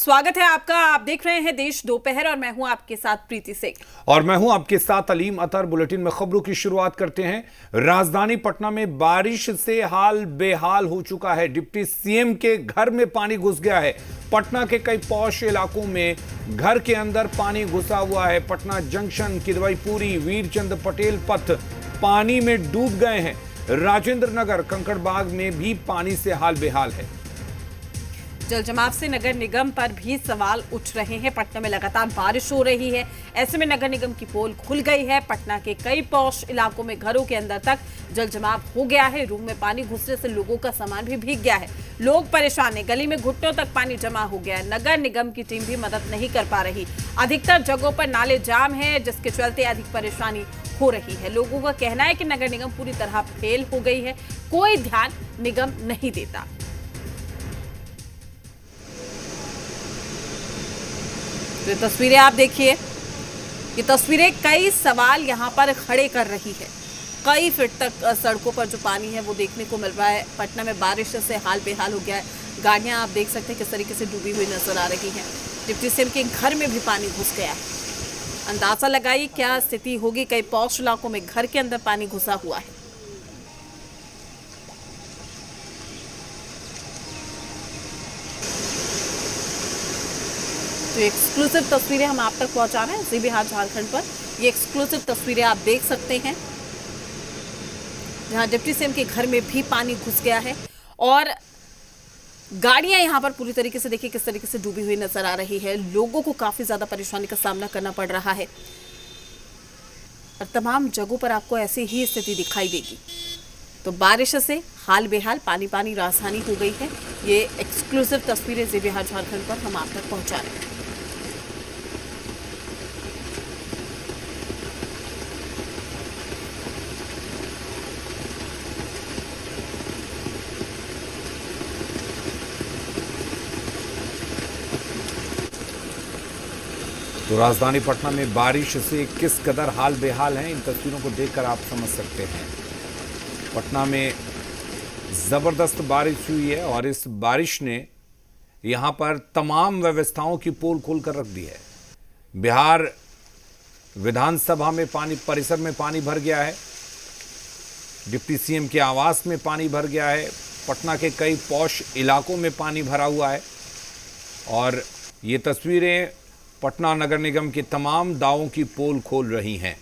स्वागत है आपका। आप देख रहे हैं देश दोपहर और मैं हूं आपके साथ प्रीति सिंह। और मैं हूं आपके साथ अलीम अतर। बुलेटिन में खबरों की शुरुआत करते हैं। राजधानी पटना में बारिश से हाल बेहाल हो चुका है। डिप्टी सीएम के घर में पानी घुस गया है। पटना के कई पॉश इलाकों में घर के अंदर पानी घुसा हुआ है। पटना जंक्शन, किदवईपुरी, वीरचंद पटेल पथ पानी में डूब गए हैं। राजेंद्र नगर, कंकड़बाग में भी पानी से हाल बेहाल है। जल जमाव से नगर निगम पर भी सवाल उठ रहे हैं। पटना में लगातार बारिश हो रही है, ऐसे में नगर निगम की पोल खुल गई है। पटना के कई पॉश इलाकों में घरों के अंदर तक जल जमाव हो गया है। रूम में पानी घुसने से लोगों का सामान भी भीग गया है। लोग परेशान हैं, गली में घुटनों तक पानी जमा हो गया है। नगर निगम की टीम भी मदद नहीं कर पा रही। अधिकतर जगहों पर नाले जाम है, जिसके चलते अधिक परेशानी हो रही है। लोगों का कहना है कि नगर निगम पूरी तरह फेल हो गई है, कोई ध्यान निगम नहीं देता। तो ये तस्वीरें आप देखिए, ये तस्वीरें कई सवाल यहाँ पर खड़े कर रही है। कई फीट तक सड़कों पर जो पानी है वो देखने को मिल रहा है। पटना में बारिश से हाल बेहाल हो गया है। गाड़ियाँ आप देख सकते हैं किस तरीके से डूबी हुई नजर आ रही हैं। डिप्टी सीएम के घर में भी पानी घुस गया है। अंदाजा लगाइए क्या स्थिति होगी। कई पॉश इलाकों में घर के अंदर पानी घुसा हुआ है। तो एक्सक्लूसिव तस्वीरें हम आप तक पहुंचा रहे हैं सी बिहार झारखंड पर। ये एक्सक्लूसिव तस्वीरें आप देख सकते हैं, जहां डिप्टी सीएम के घर में भी पानी घुस गया है और गाड़ियां यहां पर पूरी तरीके से देखिए किस तरीके से डूबी हुई नजर आ रही है। लोगों को काफी ज्यादा परेशानी का सामना करना पड़ रहा है और तमाम जगहों पर आपको ऐसी ही स्थिति दिखाई देगी। तो बारिश से हाल बेहाल, पानी पानी राजधानी हो गई है। ये एक्सक्लूसिव तस्वीरें सी बिहार झारखंड पर हम आप तक पहुंचा रहे हैं। तो राजधानी पटना में बारिश से किस कदर हाल बेहाल हैं, इन तस्वीरों को देखकर आप समझ सकते हैं। पटना में ज़बरदस्त बारिश हुई है और इस बारिश ने यहाँ पर तमाम व्यवस्थाओं की पोल खोलकर रख दी है। बिहार विधानसभा में पानी, परिसर में पानी भर गया है। डिप्टी सीएम के आवास में पानी भर गया है। पटना के कई पॉश इलाकों में पानी भरा हुआ है और ये तस्वीरें पटना नगर निगम के तमाम दावों की पोल खोल रही हैं।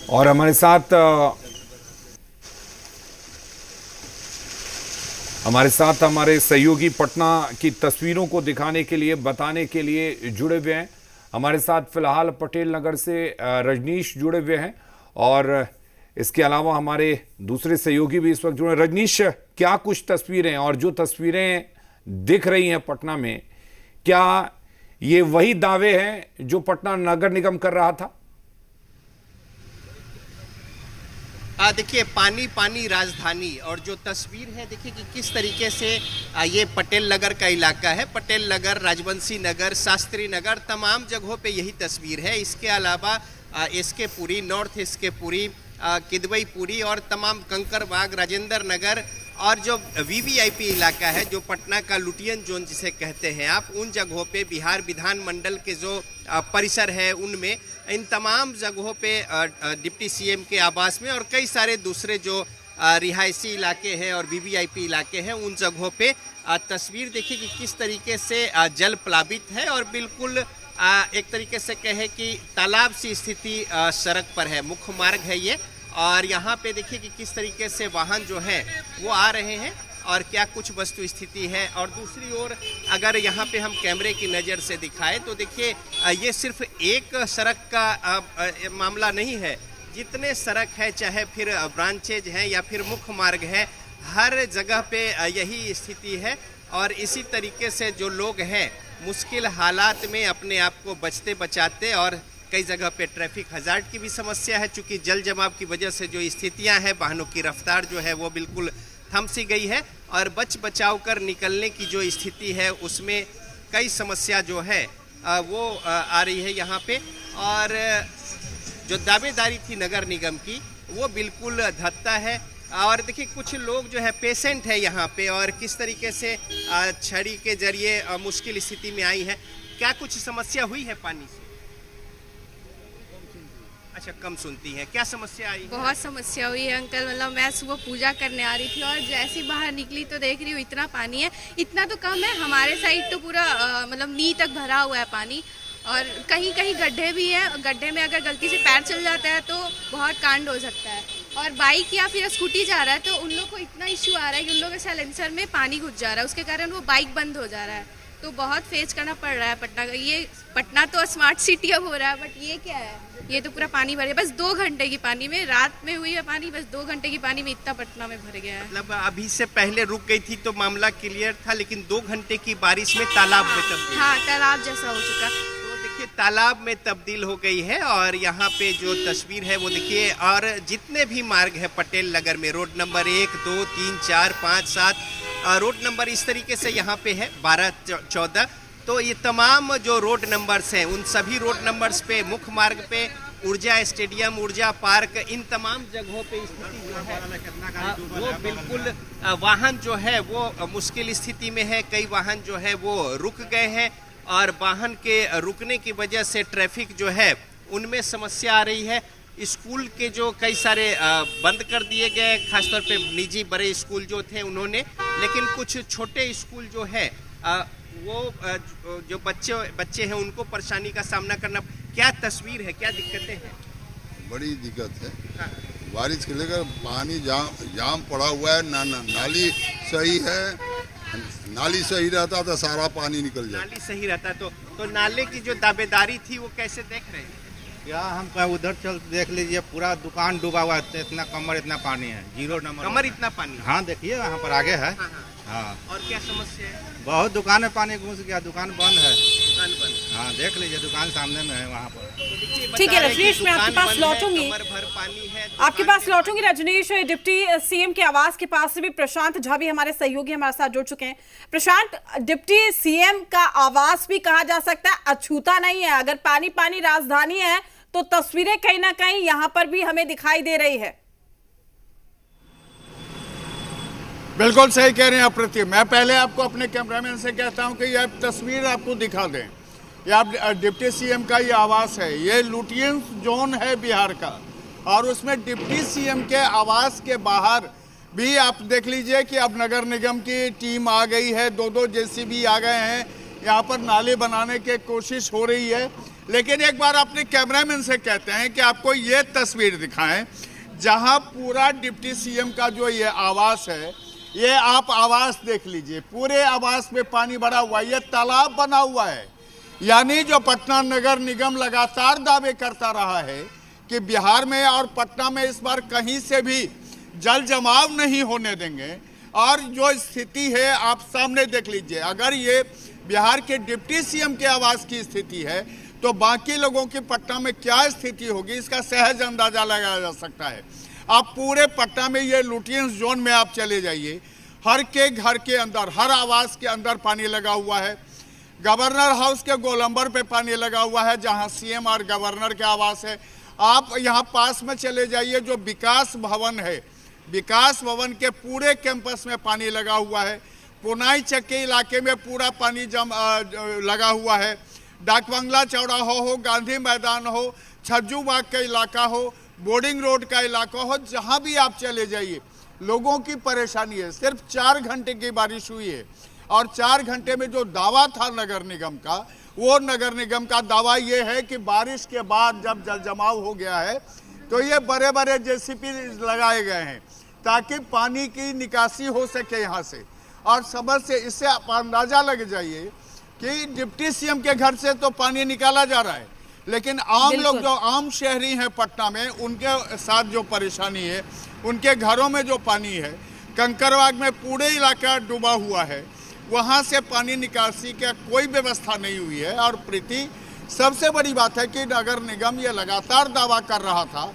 और हमारे साथ हमारे सहयोगी पटना की तस्वीरों को दिखाने के लिए, बताने के लिए जुड़े हुए हैं। हमारे साथ फिलहाल पटेल नगर से रजनीश जुड़े हुए हैं और इसके अलावा हमारे दूसरे सहयोगी भी इस वक्त जुड़े। रजनीश, क्या कुछ तस्वीरें, और जो तस्वीरें दिख रही हैं पटना में, क्या ये वही दावे हैं जो पटना नगर निगम कर रहा था? देखिए, पानी पानी राजधानी, और जो तस्वीर है देखिए कि किस तरीके से ये पटेल नगर का इलाका है। पटेल नगर, राजवंशी नगर, शास्त्री नगर, तमाम जगहों पे यही तस्वीर है। इसके अलावा S K Puri, north S K Puri, Kidwaipuri और तमाम कंकड़बाग, राजेंद्र नगर और जो वीवीआईपी इलाका है, जो पटना का लुटियन जोन जिसे कहते हैं आप, उन जगहों पे बिहार विधानमंडल के जो परिसर है उनमें, इन तमाम जगहों पे डिप्टी सीएम के आवास में और कई सारे दूसरे जो रिहायशी इलाके हैं और वीवीआईपी इलाके हैं, उन जगहों पे तस्वीर देखिए कि किस तरीके से जल प्लावित है और बिल्कुल एक तरीके से कहे कि तालाब सी स्थिति सड़क पर है। मुख्य मार्ग है ये, और यहाँ पे देखिए कि किस तरीके से वाहन जो है वो आ रहे हैं और क्या कुछ वस्तु स्थिति है। और दूसरी ओर अगर यहाँ पे हम कैमरे की नज़र से दिखाएं तो देखिए ये सिर्फ एक सड़क का मामला नहीं है। जितने सड़क है, चाहे फिर ब्रांचेज हैं या फिर मुख्य मार्ग है, हर जगह पे यही स्थिति है। और इसी तरीके से जो लोग हैं मुश्किल हालात में अपने आप को बचते बचाते, और कई जगह पे ट्रैफिक हजार्ड की भी समस्या है, चूँकि जल जमाव की वजह से जो स्थितियां हैं, वाहनों की रफ्तार जो है वो बिल्कुल थम सी गई है और बच बचाव कर निकलने की जो स्थिति है उसमें कई समस्या जो है वो आ रही है यहाँ पे। और जो दावेदारी थी नगर निगम की वो बिल्कुल धत्ता है। और देखिए कुछ लोग जो है पेशेंट है यहाँ पे और किस तरीके से छड़ी के जरिए मुश्किल स्थिति में आई है। क्या कुछ समस्या हुई है पानी से? अच्छा, कम सुनती हैं। क्या समस्या आई है? बहुत समस्या हुई है अंकल। मतलब मैं सुबह पूजा करने आ रही थी और जैसे ही बाहर निकली तो देख रही हूँ इतना पानी है। इतना तो कम है, हमारे साइड तो पूरा मतलब नी तक भरा हुआ है पानी और कहीं कहीं गड्ढे भी हैं। गड्ढे में अगर गलती से पैर चल जाता है तो बहुत कांड हो सकता है। और बाइक या फिर स्कूटी जा रहा है तो उन लोग को इतना इश्यू आ रहा है कि उन लोगों के साइलेंसर में पानी घुस जा रहा है, उसके कारण वो बाइक बंद हो जा रहा है। तो बहुत फेस करना पड़ रहा है पटना का। ये पटना तो स्मार्ट सिटी अब हो रहा है, बट ये क्या है, ये तो पूरा पानी भर गया। बस 2 घंटे की पानी में, रात में हुई है पानी, बस 2 घंटे की पानी में इतना पटना में भर गया है। मतलब अभी से पहले रुक गई थी तो मामला क्लियर था, लेकिन 2 घंटे की बारिश में तालाब में तब्दील। हाँ, तालाब जैसा हो चुका। तो देखिए तालाब में तब्दील हो गई है। और यहाँ पे जो तस्वीर है वो देखिए। और जितने भी मार्ग है पटेल नगर में, रोड नंबर 1, 2, 3, 4, 5, 7 रोड नंबर इस तरीके से यहाँ पे है 12, 14। तो ये तमाम जो रोड नंबर्स हैं उन सभी रोड नंबर्स पे, मुख्य मार्ग पे, ऊर्जा स्टेडियम, ऊर्जा पार्क, इन तमाम जगहों पे स्थिति जो है वो बिल्कुल वाहन जो है वो मुश्किल स्थिति में है। कई वाहन जो है वो रुक गए हैं और वाहन के रुकने की वजह से ट्रैफिक जो है उनमें समस्या आ रही है। स्कूल के जो कई सारे बंद कर दिए गए, खासतौर पे निजी बड़े स्कूल जो थे उन्होंने, लेकिन कुछ छोटे स्कूल जो है वो जो बच्चे हैं उनको परेशानी का सामना करना। क्या तस्वीर है, क्या दिक्कतें हैं? बड़ी दिक्कत है। हाँ। बारिश के लेकर पानी जाम पड़ा हुआ है। नाली सही है, नाली सही रहता तो सारा पानी निकल जाए। नाली सही रहता तो नाले की जो दावेदारी थी वो कैसे देख रहे हैं? क्या हम क्या उधर चल देख लीजिए, पूरा दुकान डूबा हुआ है। इतना कमर इतना पानी है, 0 नंबर कमर इतना पानी? हाँ देखिए वहाँ पर आगे है। हाँ, हाँ। हाँ। और क्या समस्या है? बहुत दुकान में पानी घुस गया, दुकान बंद है। दुकान बंद? हाँ देख लीजिए, दुकान सामने में है वहाँ पर। ठीक है रजनीश, मैं आपके पास लौटूंगी। कमर भर पानी है। आपके पास लौटूंगी रजनीश। डिप्टी सीएम के आवास के पास से भी प्रशांत झा भी हमारे सहयोगी हमारे साथ जुड़ चुके हैं। प्रशांत, डिप्टी सीएम का आवास भी कहा जा सकता है अछूता नहीं है। अगर पानी पानी राजधानी है तो तस्वीरें कहीं ना कहीं यहां पर भी हमें दिखाई दे रही है। बिल्कुल सही कह रहे हैं अप्रतिम। मैं पहले आपको अपने कैमरामैन से कहता हूं कि यह तस्वीर आपको दिखा दें। यह डिप्टी सीएम का ये आवास है। ये लुटियंस जोन है बिहार का और उसमें डिप्टी सीएम के आवास के बाहर भी आप देख लीजिए कि अब नगर निगम की टीम आ गई है। 2 जेसीबी आ गए हैं। यहाँ पर नाले बनाने की कोशिश हो रही है। लेकिन एक बार अपने कैमरामैन से कहते हैं कि आपको ये तस्वीर दिखाएं जहाँ पूरा डिप्टी सीएम का जो ये आवास है, ये आप आवास देख लीजिए। पूरे आवास में पानी भरा हुआ है। ये तालाब बना हुआ है। यानी जो पटना नगर निगम लगातार दावे करता रहा है कि बिहार में और पटना में इस बार कहीं से भी जल जमाव नहीं होने देंगे। और जो स्थिति है आप सामने देख लीजिए। अगर ये बिहार के डिप्टी सीएम के आवास की स्थिति है तो बाकी लोगों की पटना में क्या स्थिति होगी इसका सहज अंदाजा लगाया जा सकता है। आप पूरे पटना में ये लुटियंस जोन में आप चले जाइए, हर के घर के अंदर, हर आवास के अंदर पानी लगा हुआ है। गवर्नर हाउस के गोलंबर पे पानी लगा हुआ है जहां सीएम और गवर्नर के आवास है। आप यहाँ पास में चले जाइए, जो विकास भवन है, विकास भवन के पूरे कैंपस में पानी लगा हुआ है। पुनाई चक्की इलाके में पूरा पानी लगा हुआ है। डाक बंगला चौराहा हो, गांधी मैदान हो, छज्जू बाग का इलाका हो, बोर्डिंग रोड का इलाका हो, जहां भी आप चले जाइए लोगों की परेशानी है। सिर्फ 4 घंटे की बारिश हुई है और 4 घंटे में जो दावा था नगर निगम का, वो नगर निगम का दावा ये है कि बारिश के बाद जब जल जमाव हो गया है तो ये बड़े बड़े जेसीबी लगाए गए हैं ताकि पानी की निकासी हो सके यहाँ से। और समझ से इससे आप अंदाजा लग जाइए कि डिप्टी सीएम के घर से तो पानी निकाला जा रहा है, लेकिन आम लोग जो आम शहरी हैं पटना में, उनके साथ जो परेशानी है, उनके घरों में जो पानी है, कंकरबाग में पूरे इलाका डूबा हुआ है, वहाँ से पानी निकासी का कोई व्यवस्था नहीं हुई है। और प्रीति, सबसे बड़ी बात है कि नगर निगम ये लगातार दावा कर रहा था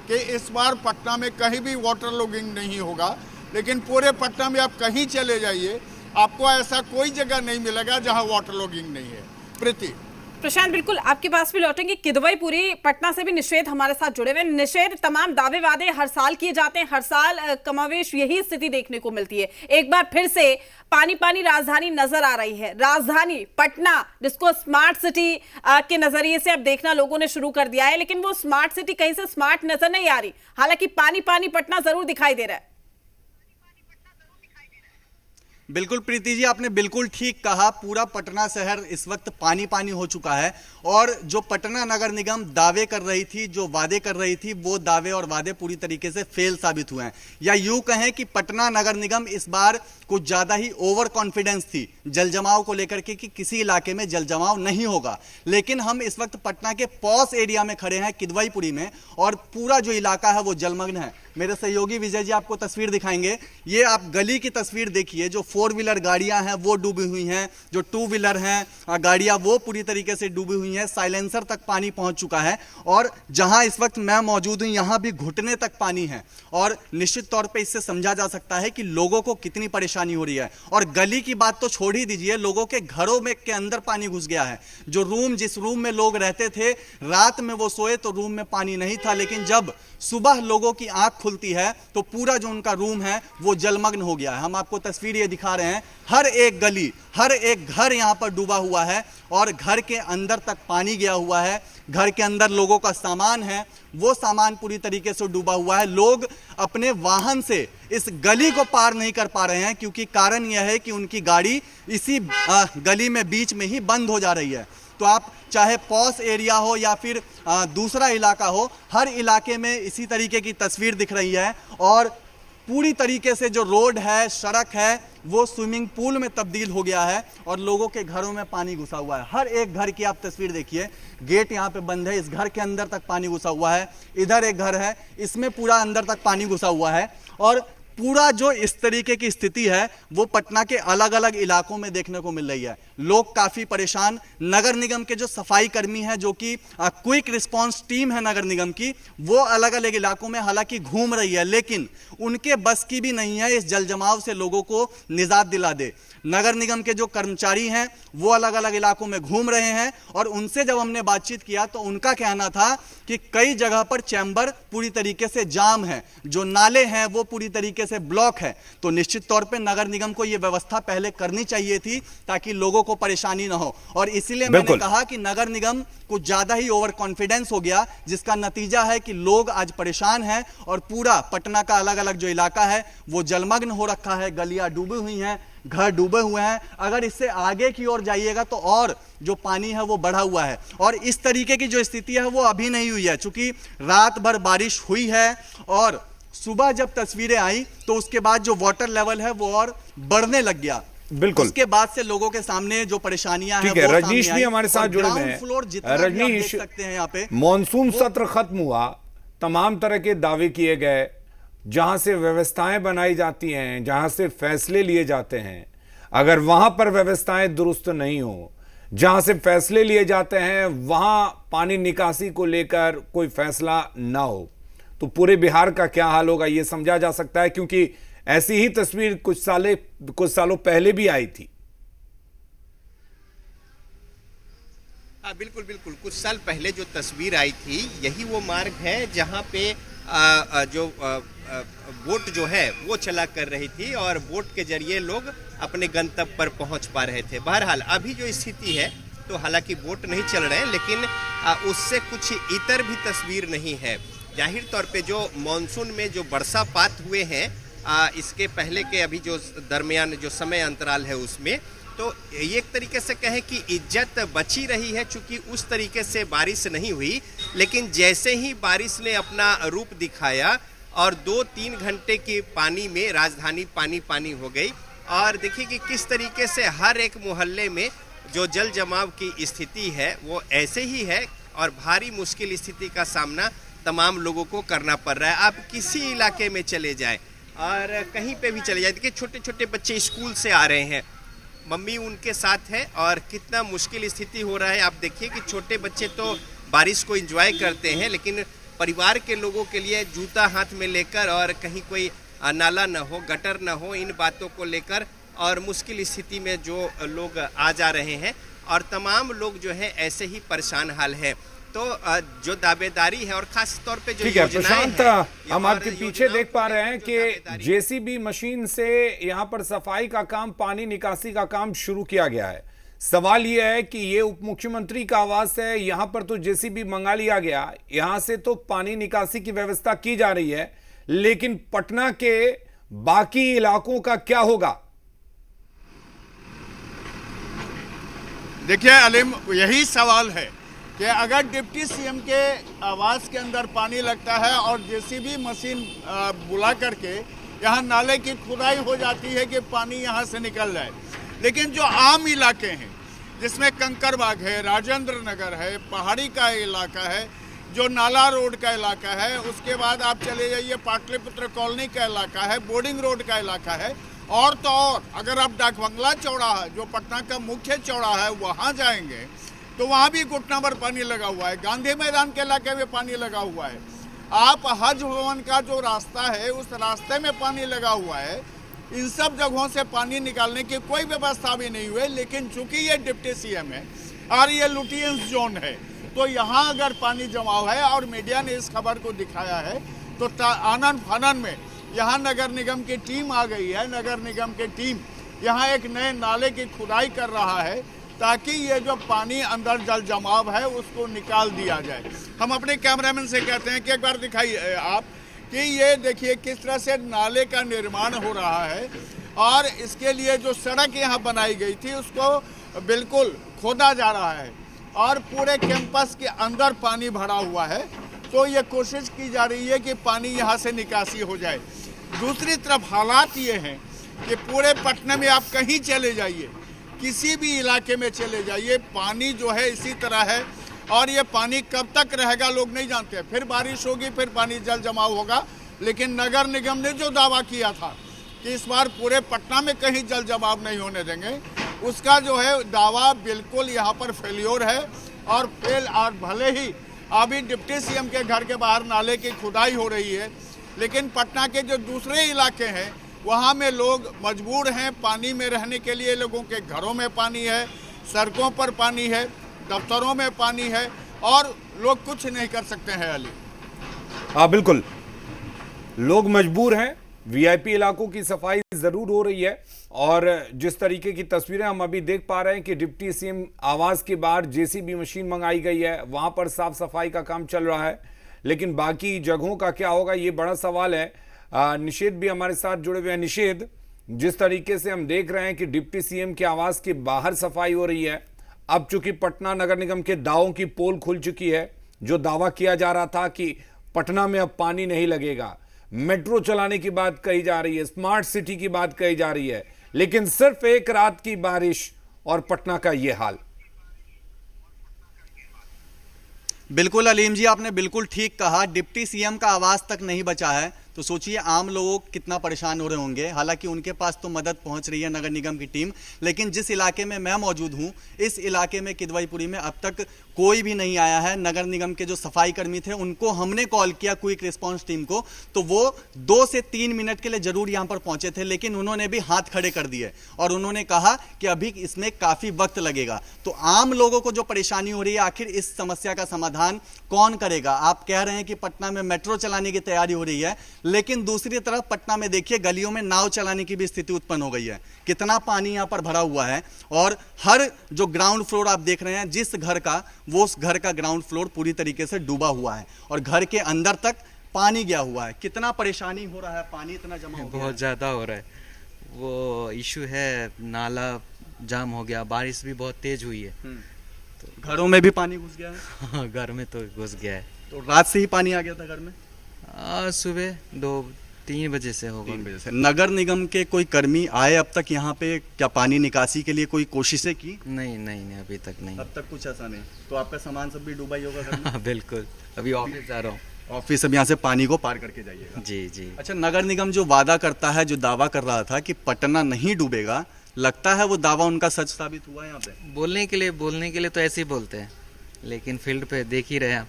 कि इस बार पटना में कहीं भी वाटर लॉगिंग नहीं होगा, लेकिन पूरे पटना में आप कहीं चले जाइए आपको ऐसा कोई जगह नहीं मिलेगा जहां वाटर लॉगिंग नहीं है। प्रीति, प्रशांत, बिल्कुल आपके पास भी लौटेंगे। किदवईपुरी पटना से भी निषेध हमारे साथ जुड़े हुए। निषेध, तमाम दावे वादे हर साल किए जाते हैं, हर साल कमावेश यही स्थिति देखने को मिलती है। एक बार फिर से पानी पानी राजधानी नजर आ रही है। राजधानी पटना, जिसको स्मार्ट सिटी के नजरिए से अब देखना लोगों ने शुरू कर दिया है, लेकिन वो स्मार्ट सिटी कहीं से स्मार्ट नजर नहीं आ रही। हालांकि पानी पानी पटना जरूर दिखाई दे रहा है। बिल्कुल प्रीति जी, आपने बिल्कुल ठीक कहा। पूरा पटना शहर इस वक्त पानी पानी हो चुका है और जो पटना नगर निगम दावे कर रही थी, जो वादे कर रही थी, वो दावे और वादे पूरी तरीके से फेल साबित हुए हैं। या यूं कहें कि पटना नगर निगम इस बार कुछ ज्यादा ही ओवर कॉन्फिडेंस थी जल जमाव को लेकर के कि किसी इलाके में जल जमाव नहीं होगा। लेकिन हम इस वक्त पटना के पॉस एरिया में खड़े हैं, किदवईपुरी में, और पूरा जो इलाका है वो जलमग्न है। मेरे सहयोगी विजय जी आपको तस्वीर दिखाएंगे। ये आप गली की तस्वीर देखिए। जो 4 व्हीलर गाड़ियां हैं वो डूबी हुई हैं, जो 2 व्हीलर हैं गाड़ियां वो पूरी तरीके से डूबी हुई हैं। साइलेंसर तक पानी पहुंच चुका है और जहां इस वक्त मैं मौजूद हूं यहां भी घुटने तक पानी है। और निश्चित तौर पे इससे समझा जा सकता है कि लोगों को कितनी परेशानी हो रही है। और गली की बात तो छोड़ ही दीजिए, लोगों के घरों में के अंदर पानी घुस गया है। जो रूम, जिस रूम में लोग रहते थे, रात में वो सोए तो रूम में पानी नहीं था, लेकिन जब सुबह लोगों की आंख खुलती है तो पूरा जो उनका रूम है वो जलमग्न हो गया है। हम आपको तस्वीर ये दिखा रहे हैं। हर एक गली, हर एक घर यहां पर डूबा हुआ है और घर के अंदर तक पानी गया हुआ है। घर के अंदर लोगों का सामान है, वो सामान पूरी तरीके से डूबा हुआ है। लोग अपने वाहन से इस गली को पार नहीं कर पा रहे हैं क्योंकि कारण यह है कि उनकी गाड़ी इसी गली में बीच में ही बंद हो जा रही है। तो आप चाहे पॉस एरिया हो या फिर दूसरा इलाका हो, हर इलाके में इसी तरीके की तस्वीर दिख रही है। और पूरी तरीके से जो रोड है, सड़क है, वो स्विमिंग पूल में तब्दील हो गया है और लोगों के घरों में पानी घुसा हुआ है। हर एक घर की आप तस्वीर देखिए। गेट यहाँ पे बंद है, इस घर के अंदर तक पानी घुसा हुआ है। इधर एक घर है, इसमें पूरा अंदर तक पानी घुसा हुआ है। और पूरा जो इस तरीके की स्थिति है वो पटना के अलग अलग इलाकों में देखने को मिल रही है। लोग काफी परेशान। नगर निगम के जो सफाई कर्मी हैं, जो कि क्विक रिस्पांस टीम है नगर निगम की, वो अलग अलग इलाकों में हालांकि घूम रही है, लेकिन उनके बस की भी नहीं है इस जल जमाव से लोगों को निजात दिला दे। नगर निगम के जो कर्मचारी हैं वो अलग अलग इलाकों में घूम रहे हैं और उनसे जब हमने बातचीत किया तो उनका कहना था कि कई जगह पर चैम्बर पूरी तरीके से जाम है, जो नाले हैं वो पूरी तरीके से ब्लॉक है। तो निश्चित तौर पे नगर निगम को ये व्यवस्था पहले करनी चाहिए थी ताकि लोगों को परेशानी ना हो। और इसीलिए मैंने कहा कि नगर निगम कुछ ज्यादा ही ओवर कॉन्फिडेंस हो गया, जिसका नतीजा है कि लोग आज परेशान हैं और पूरा पटना का अलग अलग जो इलाका है वो जलमग्न हो रखा है। गलियां डूबी हुई हैं, घर डूबे हुए हैं। अगर इससे आगे की ओर जाइएगा तो और जो पानी है वो बढ़ा हुआ है। और इस तरीके की जो स्थिति है वो अभी नहीं हुई है, चूंकि रात भर बारिश हुई है और सुबह जब तस्वीरें आई तो उसके बाद जो वाटर लेवल है वो और बढ़ने लग गया। बिल्कुल, उसके बाद से लोगों के सामने जो परेशानियां हैं, रजनीश भी हमारे साथ जुड़े हुए हैं। रजनीश, सकते हैं यहाँ पे मॉनसून सत्र खत्म हुआ, तमाम तरह के दावे किए गए, जहां से व्यवस्थाएं बनाई जाती हैं, जहां से फैसले लिए जाते हैं, अगर वहां पर व्यवस्थाएं दुरुस्त नहीं हो, जहां से फैसले लिए जाते हैं वहां पानी निकासी को लेकर कोई फैसला ना हो, तो पूरे बिहार का क्या हाल होगा ये समझा जा सकता है। क्योंकि ऐसी ही तस्वीर कुछ सालों पहले भी आई थी। हाँ, बिल्कुल बिल्कुल। कुछ साल पहले जो तस्वीर आई थी यही वो मार्ग है जहाँ पे जो बोट जो है वो चला कर रही थी और बोट के जरिए लोग अपने गंतव्य पर पहुंच पा रहे थे। बहरहाल अभी जो स्थिति है तो हालांकि बोट नहीं चल रहे हैं, लेकिन उससे कुछ इतर भी तस्वीर नहीं है। जाहिर तौर पे जो मॉनसून में जो बरसापात हुए हैं, इसके पहले के अभी जो दरमियान जो समय अंतराल है उसमें, तो एक तरीके से कहें कि इज्जत बची रही है, चूंकि उस तरीके से बारिश नहीं हुई। लेकिन जैसे ही बारिश ने अपना रूप दिखाया और 2-3 घंटे की पानी में राजधानी पानी पानी हो गई। और देखिए कि किस तरीके से हर एक मोहल्ले में जो जल जमाव की स्थिति है वो ऐसे ही है और भारी मुश्किल स्थिति का सामना तमाम लोगों को करना पड़ रहा है। आप किसी इलाके में चले जाएं और कहीं पे भी चले जाएं, देखिए छोटे छोटे बच्चे स्कूल से आ रहे हैं, मम्मी उनके साथ है और कितना मुश्किल स्थिति हो रहा है। आप देखिए कि छोटे बच्चे तो बारिश को एंजॉय करते हैं, लेकिन परिवार के लोगों के लिए जूता हाथ में लेकर और कहीं कोई नाला न हो, गटर न हो, इन बातों को लेकर और मुश्किल स्थिति में जो लोग आ जा रहे हैं। और तमाम लोग जो है ऐसे ही परेशान हाल है। तो जो दावेदारी है और खास तौर पे जो ठीक है योजनाएं प्रशांत, हैं, हम और आपके पीछे योजनाओं देख पा को रहे हैं लेकर जो कि दावेदारी- जेसीबी मशीन से यहां पर सफाई का काम, पानी निकासी का काम शुरू किया गया है। सवाल यह है कि ये उप मुख्यमंत्री का आवास है, यहां पर तो जेसीबी मंगा लिया गया, यहां से तो पानी निकासी की व्यवस्था की जा रही है, लेकिन पटना के बाकी इलाकों का क्या होगा? देखिए अलीम, यही सवाल है कि अगर डिप्टी सीएम के आवास के अंदर पानी लगता है और जेसीबी मशीन बुला करके यहाँ नाले की खुदाई हो जाती है कि पानी यहाँ से निकल जाए, लेकिन जो आम इलाके हैं जिसमें कंकरबाग है, राजेंद्र नगर है, पहाड़ी का इलाका है, जो नाला रोड का इलाका है, उसके बाद आप चले जाइए पाटलिपुत्र कॉलोनी का इलाका है, बोर्डिंग रोड का इलाका है, और तो और अगर आप डाक बंगला चौराहा जो पटना का मुख्य चौराहा है वहाँ जाएंगे तो वहाँ भी घुटना भर पानी लगा हुआ है। गांधी मैदान के इलाके में पानी लगा हुआ है। आप हज भवन का जो रास्ता है उस रास्ते में पानी लगा हुआ है। इन सब जगहों से पानी निकालने की कोई व्यवस्था भी नहीं हुई, लेकिन चूंकि ये डिप्टी सीएम है और ये लुटियंस जोन है तो यहाँ अगर पानी जमाव है और मीडिया ने इस खबर को दिखाया है तो आनन फानन में यहाँ नगर निगम की टीम आ गई है। नगर निगम की टीम यहाँ एक नए नाले की खुदाई कर रहा है ताकि ये जो पानी अंदर जल जमाव है उसको निकाल दिया जाए। हम अपने कैमरामैन से कहते हैं कि एक बार दिखाइए आप कि ये देखिए किस तरह से नाले का निर्माण हो रहा है और इसके लिए जो सड़क यहाँ बनाई गई थी उसको बिल्कुल खोदा जा रहा है और पूरे कैंपस के अंदर पानी भरा हुआ है। तो ये कोशिश की जा रही है कि पानी यहाँ से निकासी हो जाए। दूसरी तरफ हालात ये हैं कि पूरे पटना में आप कहीं चले जाइए, किसी भी इलाके में चले जाइए, पानी जो है इसी तरह है और ये पानी कब तक रहेगा लोग नहीं जानते। फिर बारिश होगी, फिर पानी जल जमाव होगा, लेकिन नगर निगम ने जो दावा किया था कि इस बार पूरे पटना में कहीं जल जमाव नहीं होने देंगे, उसका जो है दावा बिल्कुल यहाँ पर फेल्योर है। और भले ही अभी डिप्टी सीएम के घर के बाहर नाले की खुदाई हो रही है, लेकिन पटना के जो दूसरे इलाके हैं वहाँ में लोग मजबूर हैं पानी में रहने के लिए। लोगों के घरों में पानी है, सड़कों पर पानी है, दफ्तरों में पानी है और लोग कुछ नहीं कर सकते हैं। अली, हाँ बिल्कुल, लोग मजबूर हैं। वीआईपी इलाकों की सफाई जरूर हो रही है और जिस तरीके की तस्वीरें हम अभी देख पा रहे हैं कि डिप्टी सीएम आवास के बाहर जेसीबी मशीन मंगाई गई है, वहां पर साफ सफाई का काम चल रहा है, लेकिन बाकी जगहों का क्या होगा ये बड़ा सवाल है। निषेध भी हमारे साथ जुड़े हुए हैं। निषेध, जिस तरीके से हम देख रहे हैं कि डिप्टी सीएम के आवास के बाहर सफाई हो रही है, अब चूंकि पटना नगर निगम के दावों की पोल खुल चुकी है, जो दावा किया जा रहा था कि पटना में अब पानी नहीं लगेगा, मेट्रो चलाने की बात कही जा रही है, स्मार्ट सिटी की बात कही जा रही है, लेकिन सिर्फ एक रात की बारिश और पटना का यह हाल। बिल्कुल अलीम जी, आपने बिल्कुल ठीक कहा। डिप्टी सीएम का आवाज तक नहीं बचा है तो सोचिए आम लोग कितना परेशान हो रहे होंगे। हालांकि उनके पास तो मदद पहुंच रही है नगर निगम की टीम, लेकिन जिस इलाके में मैं मौजूद हूं, इस इलाके में किदवईपुरी में अब तक कोई भी नहीं आया है। नगर निगम के जो सफाई कर्मी थे उनको हमने कॉल किया, क्विक रिस्पांस टीम को, तो वो 2 से 3 मिनट के लिए जरूर यहां पर पहुंचे थे, लेकिन उन्होंने भी हाथ खड़े कर दिए और उन्होंने कहा कि अभी इसमें काफी वक्त लगेगा। तो आम लोगों को जो परेशानी हो रही है, आखिर इस समस्या का समाधान कौन करेगा? आप कह रहे हैं कि पटना में मेट्रो चलाने की तैयारी हो रही है, लेकिन दूसरी तरफ पटना में देखिए गलियों में नाव चलाने की भी स्थिति उत्पन्न हो गई है। कितना पानी यहां पर भरा हुआ है और हर जो ग्राउंड फ्लोर आप देख रहे हैं, जिस घर का, वो उस घर का ग्राउंड फ्लोर पूरी तरीके से डूबा हुआ है और घर के अंदर तक पानी गया हुआ है। कितना परेशानी हो रहा है, पानी इतना जमा हो गया, बहुत ज्यादा हो रहा है। वो इशू है, नाला जाम हो गया, बारिश भी बहुत तेज हुई है तो घरों में भी पानी घुस गया है। घर में तो घुस गया है। तो रात से ही पानी आ गया था घर में? सुबह 2-3 बजे से होगा। 3 बजे से। नगर निगम के कोई कर्मी आए अब तक यहाँ पे? क्या पानी निकासी के लिए कोई कोशिशें की? नहीं, अभी तक नहीं। अब तक कुछ ऐसा नहीं। तो आपका सामान सब भी डूबा ही होगा घर में? बिल्कुल, अभी ऑफिस जा रहा हूँ। ऑफिस अब यहाँ से पानी को पार करके जाइएगा। जी। अच्छा, नगर निगम जो वादा करता है, जो दावा कर रहा था कि पटना नहीं डूबेगा, लगता है वो दावा उनका सच साबित हुआ है यहाँ पे? बोलने के लिए तो ऐसे ही बोलते हैं, लेकिन फील्ड पे देख ही रहे हैं।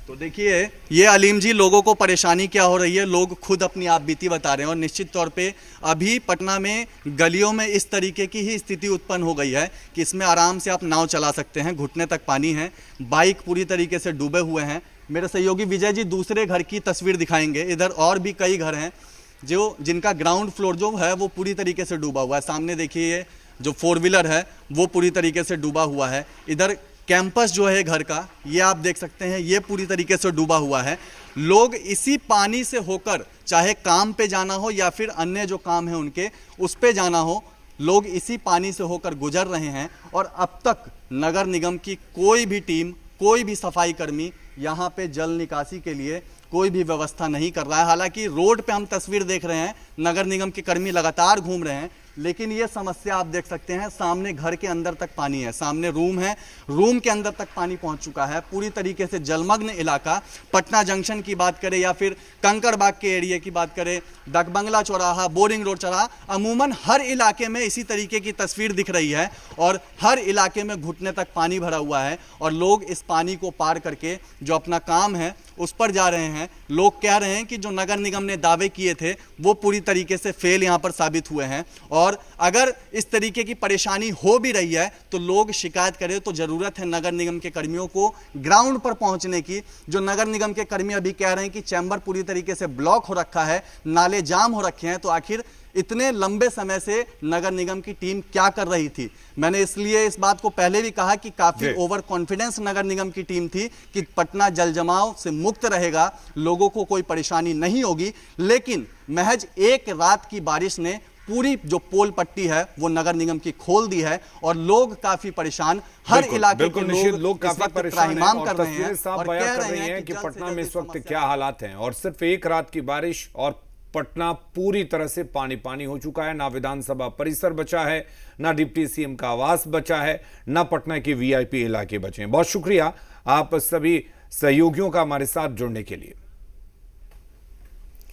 तो देखिए ये अलीम जी, लोगों को परेशानी क्या हो रही है, लोग खुद अपनी आप बीती बता रहे हैं। और निश्चित तौर पे अभी पटना में गलियों में इस तरीके की ही स्थिति उत्पन्न हो गई है कि इसमें आराम से आप नाव चला सकते हैं, घुटने तक पानी है, बाइक पूरी तरीके से डूबे हुए हैं। मेरे सहयोगी विजय जी दूसरे घर की तस्वीर दिखाएंगे। इधर और भी कई घर हैं जिनका ग्राउंड फ्लोर जो है वो पूरी तरीके से डूबा हुआ है। सामने देखिए जो 4 व्हीलर है वो पूरी तरीके से डूबा हुआ है। इधर कैंपस जो है घर का, ये आप देख सकते हैं, ये पूरी तरीके से डूबा हुआ है। लोग इसी पानी से होकर, चाहे काम पे जाना हो या फिर अन्य जो काम है उनके उस पे जाना हो, लोग इसी पानी से होकर गुजर रहे हैं। और अब तक नगर निगम की कोई भी टीम, कोई भी सफाई कर्मी यहाँ पे जल निकासी के लिए कोई भी व्यवस्था नहीं कर रहा है। हालांकि रोड पे हम तस्वीर देख रहे हैं, नगर निगम के कर्मी लगातार घूम रहे हैं, लेकिन ये समस्या आप देख सकते हैं, सामने घर के अंदर तक पानी है, सामने रूम है, रूम के अंदर तक पानी पहुंच चुका है। पूरी तरीके से जलमग्न इलाका, पटना जंक्शन की बात करें या फिर कंकड़बाग के एरिया की बात करें, डकबंगला चौराहा, बोरिंग रोड चौराहा, अमूमन हर इलाके में इसी तरीके की तस्वीर दिख रही है। और हर इलाके में घुटने तक पानी भरा हुआ है और लोग इस पानी को पार करके जो अपना काम है उस पर जा रहे हैं। लोग कह रहे हैं कि जो नगर निगम ने दावे किए थे वो पूरी तरीके से फेल यहाँ पर साबित हुए हैं। और अगर इस तरीके की परेशानी हो भी रही है तो लोग शिकायत करें, तो जरूरत है नगर निगम के कर्मियों को ग्राउंड पर पहुंचने की। जो नगर निगम के कर्मी अभी कह रहे हैं कि चैम्बर पूरी तरीके से ब्लॉक हो रखा है, नाले जाम हो रखे हैं, तो आखिर इतने लंबे समय से नगर निगम की टीम क्या कर रही थी। मैंने इसलिए इस बात को पहले भी कहा कि काफी ओवर कॉन्फिडेंस नगर निगम की टीम थी कि पटना जल जमाव से मुक्त रहेगा, लोगों को कोई परेशानी नहीं होगी। लेकिन महज एक रात की बारिश ने पूरी जो पोल पट्टी है वो नगर निगम की खोल दी है और लोग काफी परेशान, हर इलाके के लोग काफी परेशान हैं और तस्वीरें साफ बयां कर रही हैं कि पटना में इस वक्त क्या हालात हैं। और सिर्फ एक रात की बारिश और पटना पूरी तरह से पानी पानी हो चुका है। ना विधानसभा परिसर बचा है, ना डिप्टी सीएम का आवास बचा है, ना पटना के वीआईपी इलाके बचे हैं। बहुत शुक्रिया आप सभी सहयोगियों का हमारे साथ जुड़ने के लिए।